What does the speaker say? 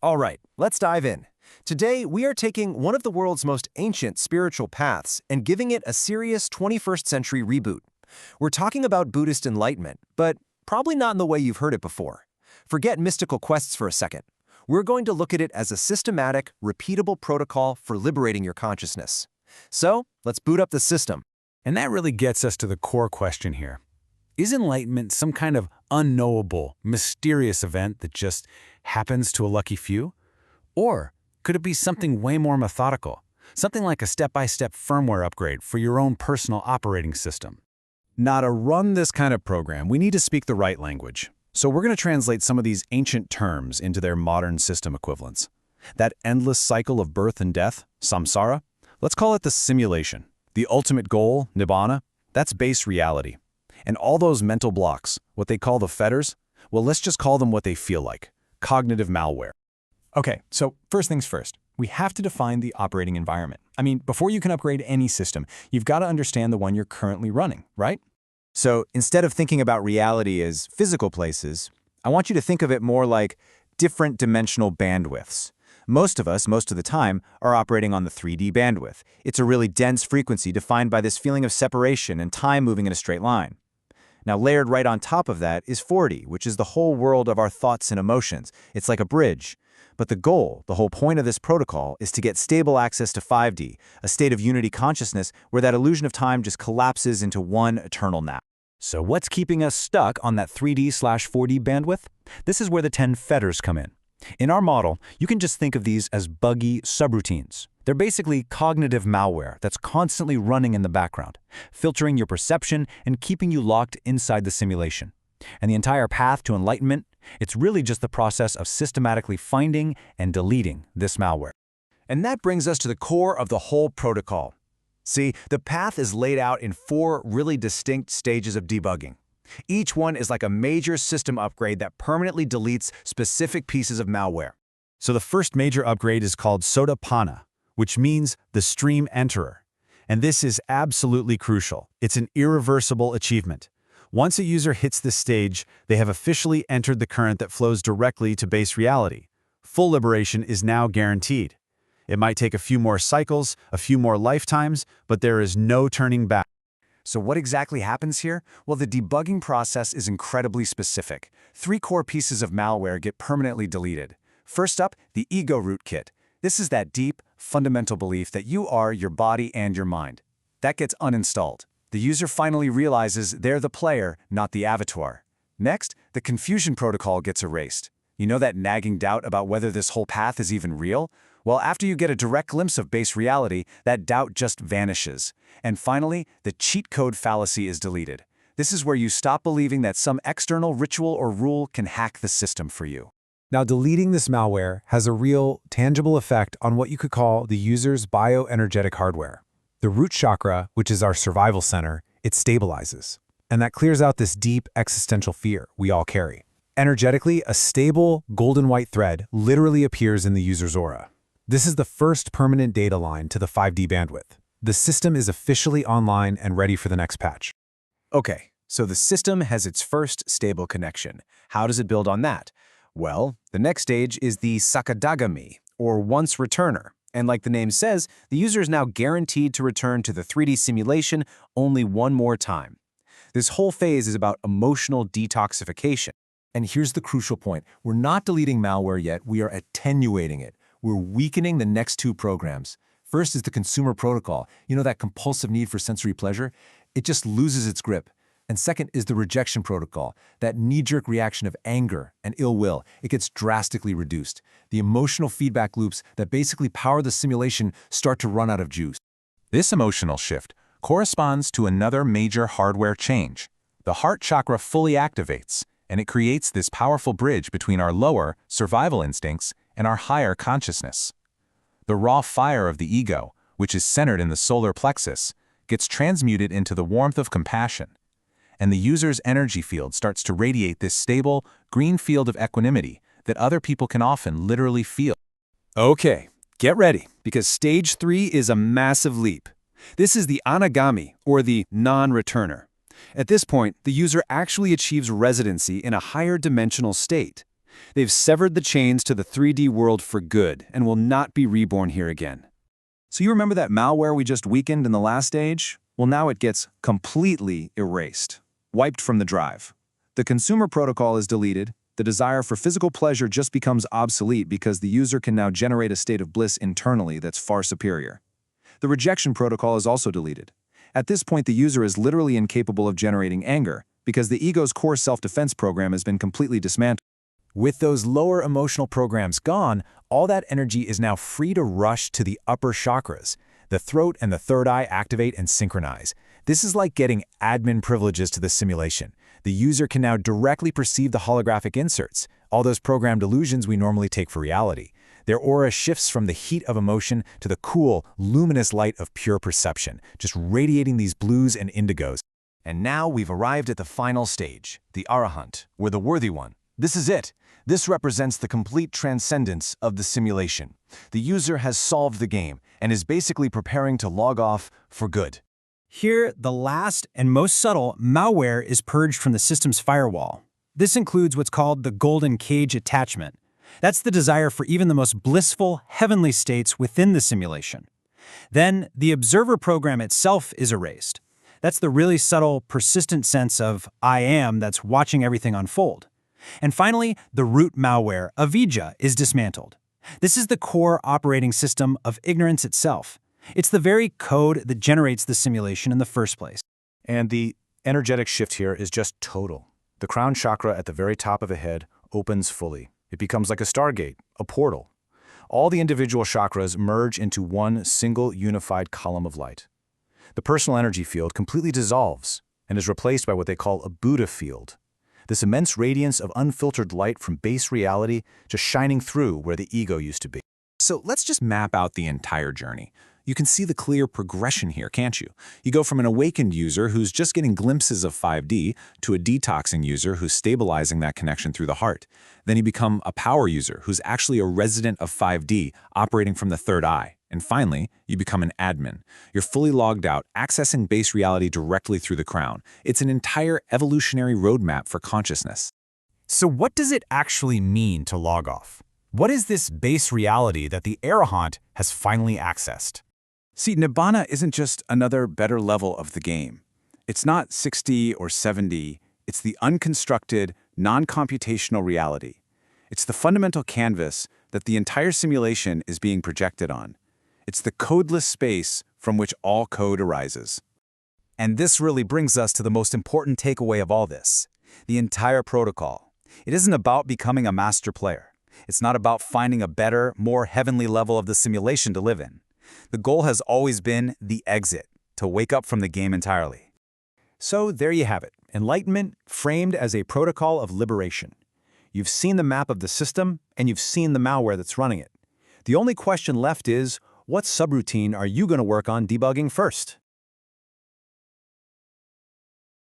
All right, let's dive in. Today, we are taking one of the world's most ancient spiritual paths and giving it a serious 21st century reboot. We're talking about Buddhist enlightenment, but probably not in the way you've heard it before. Forget mystical quests for a second. We're going to look at it as a systematic, repeatable protocol for liberating your consciousness. So, let's boot up the system. And that really gets us to the core question here. Is enlightenment some kind of unknowable, mysterious event that just happens to a lucky few? Or could it be something way more methodical, something like a step-by-step firmware upgrade for your own personal operating system? Now, to run this kind of program, we need to speak the right language. So we're going to translate some of these ancient terms into their modern system equivalents. That endless cycle of birth and death, samsara, let's call it the simulation. The ultimate goal, Nibbana, that's base reality. And all those mental blocks, what they call the fetters, well, let's just call them what they feel like, cognitive malware. Okay, so first things first, we have to define the operating environment. I mean, before you can upgrade any system, you've got to understand the one you're currently running, right? So, instead of thinking about reality as physical places, I want you to think of it more like different dimensional bandwidths. Most of us, most of the time, are operating on the 3D bandwidth. It's a really dense frequency defined by this feeling of separation and time moving in a straight line. Now, layered right on top of that is 4D, which is the whole world of our thoughts and emotions. It's like a bridge. But the goal, the whole point of this protocol, is to get stable access to 5D, a state of unity consciousness where that illusion of time just collapses into one eternal nap. So what's keeping us stuck on that 3D/4D bandwidth? This is where the 10 Fetters come in. In our model, you can just think of these as buggy subroutines. They're basically cognitive malware that's constantly running in the background, filtering your perception and keeping you locked inside the simulation. And the entire path to enlightenment, it's really just the process of systematically finding and deleting this malware. And that brings us to the core of the whole protocol. See, the path is laid out in 4 really distinct stages of debugging. Each one is like a major system upgrade that permanently deletes specific pieces of malware. So the first major upgrade is called sotapanna, which means the stream enterer. And this is absolutely crucial. It's an irreversible achievement. Once a user hits this stage, they have officially entered the current that flows directly to base reality. Full liberation is now guaranteed. It might take a few more cycles, a few more lifetimes, but there is no turning back. So what exactly happens here? Well, the debugging process is incredibly specific. 3 core pieces of malware get permanently deleted. First up, the ego rootkit. This is that deep, fundamental belief that you are your body and your mind. That gets uninstalled. The user finally realizes they're the player, not the avatar. Next, the confusion protocol gets erased. You know that nagging doubt about whether this whole path is even real? Well, after you get a direct glimpse of base reality, that doubt just vanishes. And finally, the cheat code fallacy is deleted. This is where you stop believing that some external ritual or rule can hack the system for you. Now, deleting this malware has a real, tangible effect on what you could call the user's bioenergetic hardware. The root chakra, which is our survival center, it stabilizes. And that clears out this deep existential fear we all carry. Energetically, a stable, golden white thread literally appears in the user's aura. This is the first permanent data line to the 5D bandwidth. The system is officially online and ready for the next patch. Okay, so the system has its first stable connection. How does it build on that? Well, the next stage is the sakadagami, or once returner. And like the name says, the user is now guaranteed to return to the 3D simulation only one more time. This whole phase is about emotional detoxification. And here's the crucial point. We're not deleting malware yet, we are attenuating it. We're weakening the next 2 programs. First is the consumer protocol. You know, that compulsive need for sensory pleasure? It just loses its grip. And second is the rejection protocol, that knee-jerk reaction of anger and ill will. It gets drastically reduced. The emotional feedback loops that basically power the simulation start to run out of juice. This emotional shift corresponds to another major hardware change. The heart chakra fully activates, and it creates this powerful bridge between our lower, survival instincts and our higher consciousness. The raw fire of the ego, which is centered in the solar plexus, gets transmuted into the warmth of compassion, and the user's energy field starts to radiate this stable, green field of equanimity that other people can often literally feel. Okay, get ready, because stage 3 is a massive leap. This is the anagami, or the non-returner. At this point, the user actually achieves residency in a higher dimensional state. They've severed the chains to the 3D world for good and will not be reborn here again. So you remember that malware we just weakened in the last stage? Well, now it gets completely erased, wiped from the drive. The consumer protocol is deleted. The desire for physical pleasure just becomes obsolete because the user can now generate a state of bliss internally that's far superior. The rejection protocol is also deleted. At this point, the user is literally incapable of generating anger because the ego's core self-defense program has been completely dismantled. With those lower emotional programs gone, all that energy is now free to rush to the upper chakras. The throat and the third eye activate and synchronize. This is like getting admin privileges to the simulation. The user can now directly perceive the holographic inserts, all those programmed illusions we normally take for reality. Their aura shifts from the heat of emotion to the cool, luminous light of pure perception, just radiating these blues and indigos. And now we've arrived at the final stage, the Arahant, or the worthy one. This is it. This represents the complete transcendence of the simulation. The user has solved the game and is basically preparing to log off for good. Here, the last and most subtle malware is purged from the system's firewall. This includes what's called the golden cage attachment. That's the desire for even the most blissful, heavenly states within the simulation. Then, the observer program itself is erased. That's the really subtle, persistent sense of I am that's watching everything unfold. And finally, the root malware, Avijja, is dismantled. This is the core operating system of ignorance itself. It's the very code that generates the simulation in the first place. And the energetic shift here is just total. The crown chakra at the very top of the head opens fully. It becomes like a stargate, a portal. All the individual chakras merge into one single unified column of light. The personal energy field completely dissolves and is replaced by what they call a Buddha field. This immense radiance of unfiltered light from base reality just shining through where the ego used to be. So let's just map out the entire journey. You can see the clear progression here, can't you? You go from an awakened user who's just getting glimpses of 5D to a detoxing user who's stabilizing that connection through the heart. Then you become a power user who's actually a resident of 5D operating from the third eye. And finally, you become an admin. You're fully logged out, accessing base reality directly through the crown. It's an entire evolutionary roadmap for consciousness. So what does it actually mean to log off? What is this base reality that the Arahant has finally accessed? See, Nibbana isn't just another better level of the game. It's not 60 or 70. It's the unconstructed, non-computational reality. It's the fundamental canvas that the entire simulation is being projected on. It's the codeless space from which all code arises. And this really brings us to the most important takeaway of all this, the entire protocol. It isn't about becoming a master player. It's not about finding a better, more heavenly level of the simulation to live in. The goal has always been the exit, to wake up from the game entirely. So there you have it, Enlightenment framed as a protocol of liberation. You've seen the map of the system, and you've seen the malware that's running it. The only question left is, what subroutine are you going to work on debugging first?